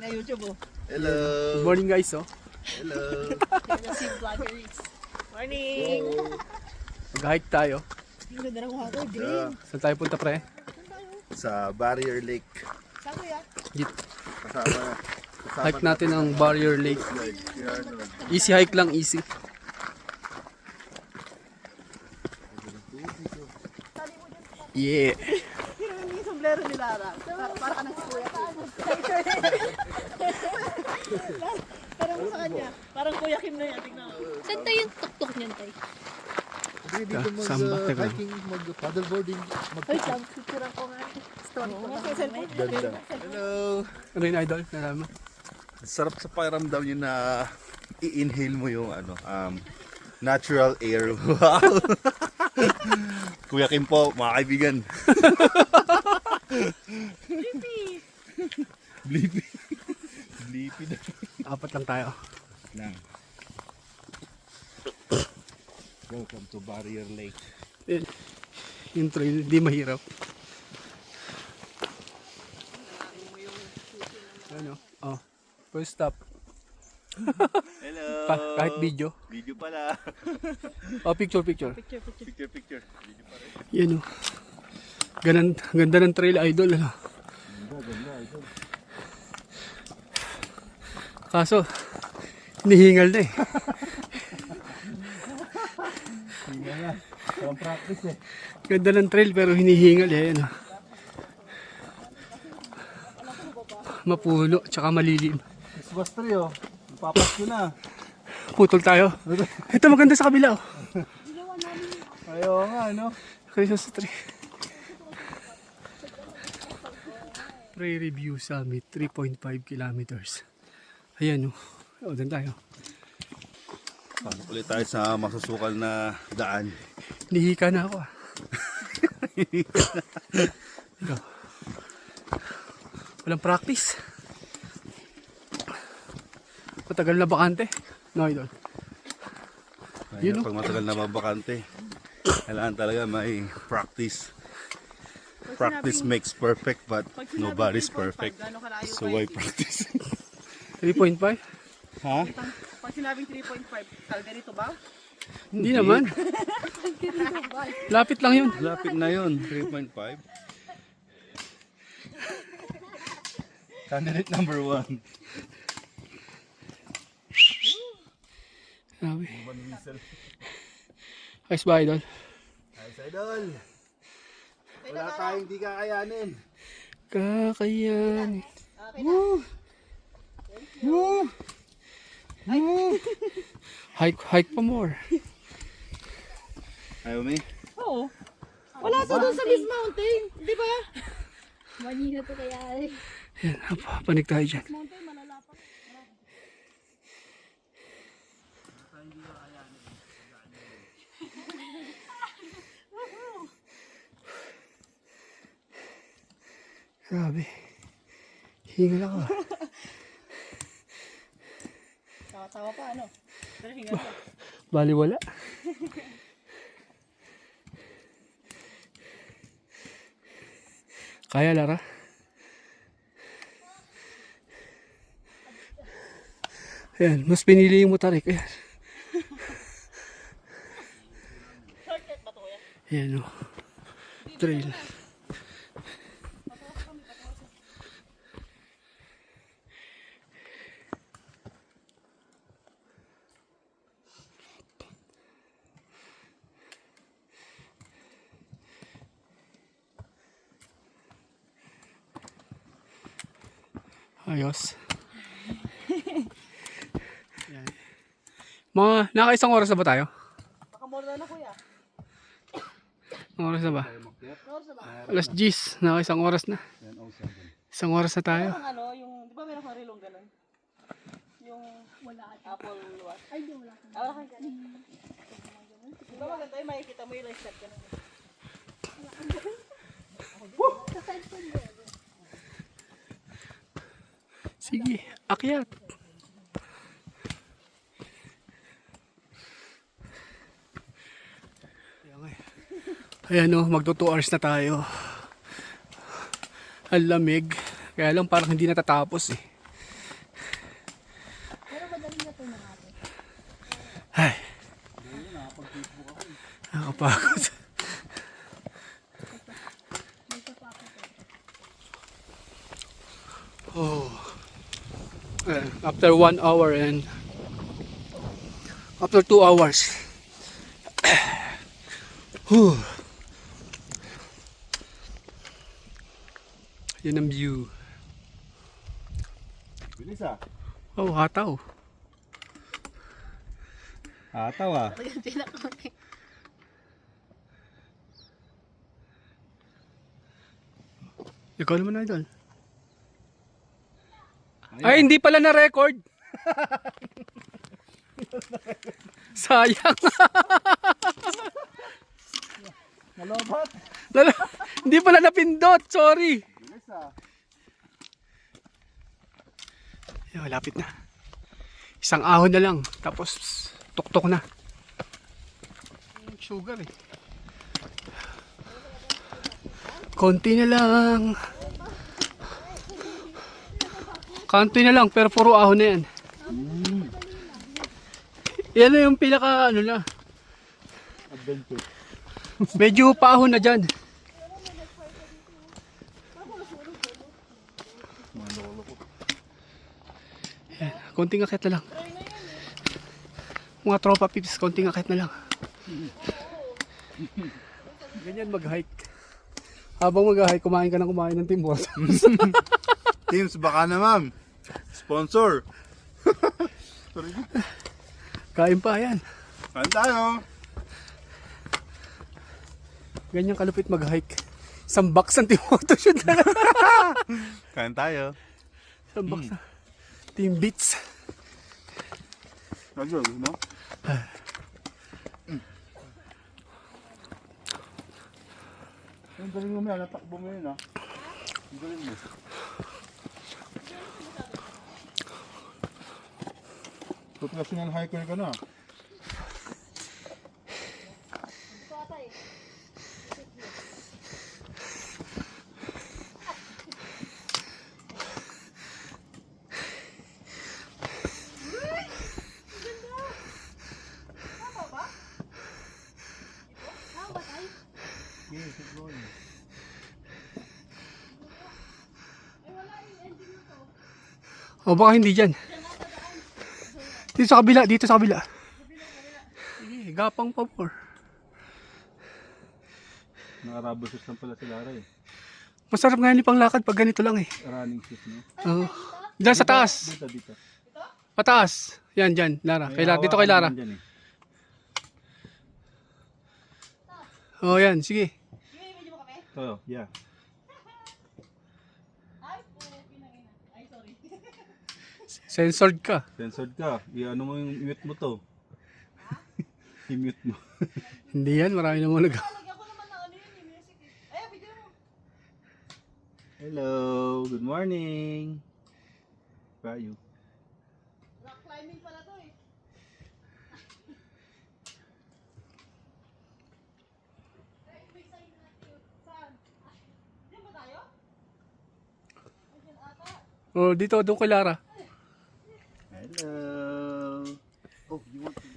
na YouTube oh. Hello. Good morning guys, oh. Hello. Si Vloggeries. Morning! Mag-hike tayo. Tingnan na lang ako, green. Saan tayo punta, pre? Sa Barrier Lake. Saan kuya? Kasama Hike natin ang Barrier Lake. Yan. Easy hike lang, easy. Yeah. Tingnan mo yung sombrero ni Lara. Para ka ng kuya. Parang mo sa kanya. Parang Kuya Kim na yan. Tingnan mo. Saan tayo yung tuktok niyan, tay? Dito Samba, teka. mag-hiking, mag-paddleboarding. Ay, lang, picturean ko nga. Story ko nga. Ganda. Hello. Ano yung idol? Nalaman? Sarap sa pakiramdam yun na i-inhale mo yung natural air. Wow. Kuya Kim po, mga kaibigan. Blippi. Blippi na. Apat lang tayo. Lang. Welcome to Barrier Lake. Yung trail, hindi mahirap. Ano? Oh, first stop. Hello. Kahit video. Video pala. Oh, picture. Picture. Video pa rin. Yan, oh. Ganda ng trail, idol. Ano? Ganda, idol. Kaso, hinihingal na eh. Parang practice eh. Ganda ng trail pero hinihingal eh. Ano? Mapuno, tsaka malilim. Christmas tree oh. Papas ko na. Putol tayo. Ito maganda sa kabila, oh. Ayaw nga, no? Christmas tree. Prairie View Summit, 3.5 kilometers. Ayan, oh. O, dyan tayo. Pasok ulit tayo sa masusukal na daan. Nihika na ako, ah. Ikaw. Walang practice. Matagal na bakante. No, idol. Ayun, pag matagal na mabakante, kailangan talaga may practice. Practice makes perfect, but nobody's perfect. So why practice? 3.5? Ha? Pag sinabing 3.5, kalderito ba? Hindi naman. Lapit lang yun. Lapit na yun, 3.5. Candidate number 1. Grabe. Ayos ba, idol? Ayos, idol. Wala tayong di kakayanin. Kakayan. Woo! Woo! Woo! Hike pa more. Ayaw, may? Oo. Wala to doon sa Miss Mountain. Di ba? Manina to kaya eh. Yan, panik tayo dyan. Mountain, malalapan. Grabe. Hingal ako. Tawa-tawa pa, ano? Pero hingal pa. Bali wala. Kaya, Lara? Ayan, mas pinili yung motorik. Ayan. Shortcut ba to, kuya? Ayan, oh. Trail. Ayos. Yan. Mga nakaisang oras na ba tayo? Baka more na, kuya. Ang oras na ba? Oras na ba? Alas 10. Nakaisang oras na. Isang oras na tayo. Yung ano, yung, di ba meron kang rilong ganun? Yung wala apple what? Ay, di wala ka. Wala kang ganun. Di ba maganda yung makikita mo yung step ganun? Sa cellphone mo. Sige, akyat. Ayan o, magto 2 hours na tayo. Ang lamig. Kaya lang parang hindi natatapos eh. Ay. Nakakapagod. Oh. After 1 hour and after 2 hours. Whew. Yan ang view. Bilis ah. Oh, hataw. Ataw ah. Ikaw naman na doon. Ay, hindi pala na-record. Sayang. Nalobat. Hindi pala napindot. Sorry. Bilis ah. Yan, malapit na. Isang ahon na lang. Tapos, tuktok na. Sugar eh. Konti na lang. Konti na lang, pero puro ahon na yan. Yan na yung pinaka ano na. Adventure. Medyo paahon na dyan. Yan, konting akit na lang. Mga tropa pips, konting akit na lang. Ganyan mag-hike. Habang mag-hike, kumain ka ng timor. Teams, baka naman. Sponsor. Kain pa yan. Kain tayo. Ganyan kalupit mag-hike. Isang box ang timoto siya na. Kain tayo. Isang box na. Team Beats. Radyo, no? Ang galing mo yan, natakbo mo yun ah. Ang galing mo. Professional hiker ka na. O baka hindi dyan. Dito sa kabila, dito sa kabila. Sige, gapang pa po. Nakaraboses lang pala si Lara eh. Masarap nga yung panglakad pag ganito lang eh. Running shoes, no? Oo. Diyan sa taas. Dito. Pataas. Yan, dyan, Lara. Dito kay Lara. Oh, yan, sige. So, yeah. Censored ka. Censored ka. I-ano mo yung mute mo to. I-mute mo. Hindi yan, marami namang nag... Hello, good morning. Bayo. Rock climbing pala to eh. Diyan ba tayo? Oh, dito, doon kay Lara. Hello. Oh, you want to...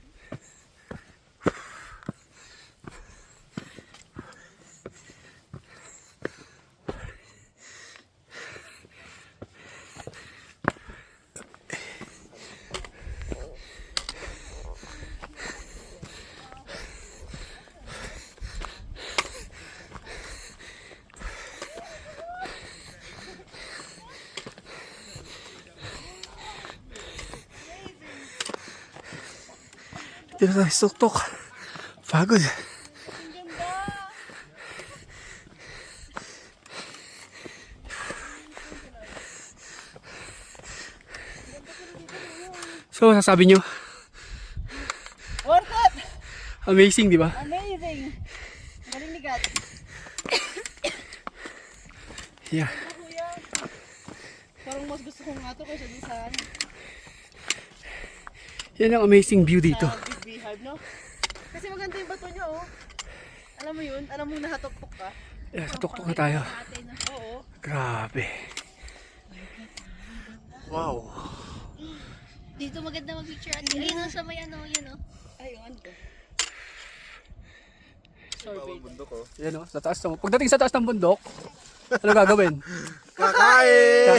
Dito tayo sa tuktok. Pagod. So, sasabi nyo, Worth it! amazing, di ba? Amazing! Galing ni God. Yeah. Kuya. Parang mas gusto ko nga to kaysa dun sa ano. Yan ang amazing view dito. Sa Big Beehive, no? Kasi maganda yung bato niya, oh. Alam mo yun? Alam mo nahatok-tok ka? Yeah, sa tuktok na tayo. Oo. Grabe. Wow. Dito maganda mag-picture. Ayun o, sa may ano, yun o. Ayun. Bawang bundok oh. Yan o, sa taas ng... Pagdating sa taas ng bundok, ano gagawin? Kakain!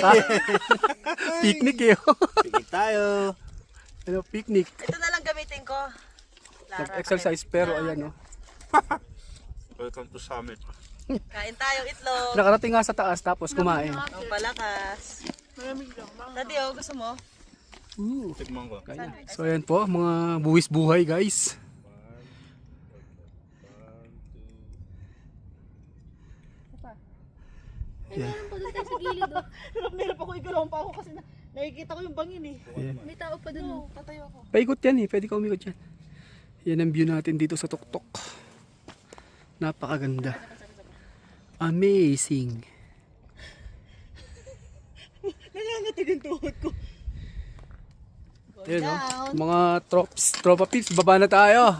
Picnic eh. Picnic tayo. Ano, picnic. Ito na lang gamitin ko. Nag-exercise pero ayan o. Welcome to Summit. Kain tayong itlog. Nakarating nga sa taas tapos kumain. Ang palakas. Daddy, oh, gusto mo? Tikman ko. Kaya. So ayan po, mga buwis buhay guys. Ay, meron pa doon tayo sa gilid o. Meron pa ako, igalawan pa ako kasi nakikita ko yung bangin eh. May tao pa doon o. Tatayo ako. Paikot yan eh, pwede ka umikot yan. Yan ang view natin dito sa tuktok. Napakaganda. Amazing. Nangangatig yung tuhod ko. Yan o, Down. mga tropa pips, baba na tayo.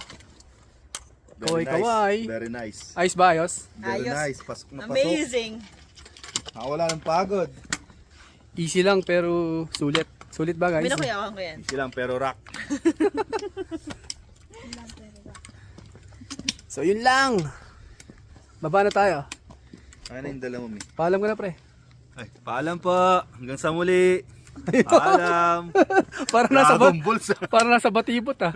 Very Kaway-kaway. nice. Very nice. Ayos ba ayos? Very Ayos. nice. Pasok na pasok. Amazing. Wala ng pagod. Easy lang pero sulit. Sulit ba guys? Binakuyawan ko yan. Easy lang pero rock. So yun lang. Baba na tayo. Ano yung dala mo, Mi? Paalam ka na pre. Ay, paalam po. Hanggang sa muli. Paalam. Para nasa Dragon Balls. para nasa batibot ah.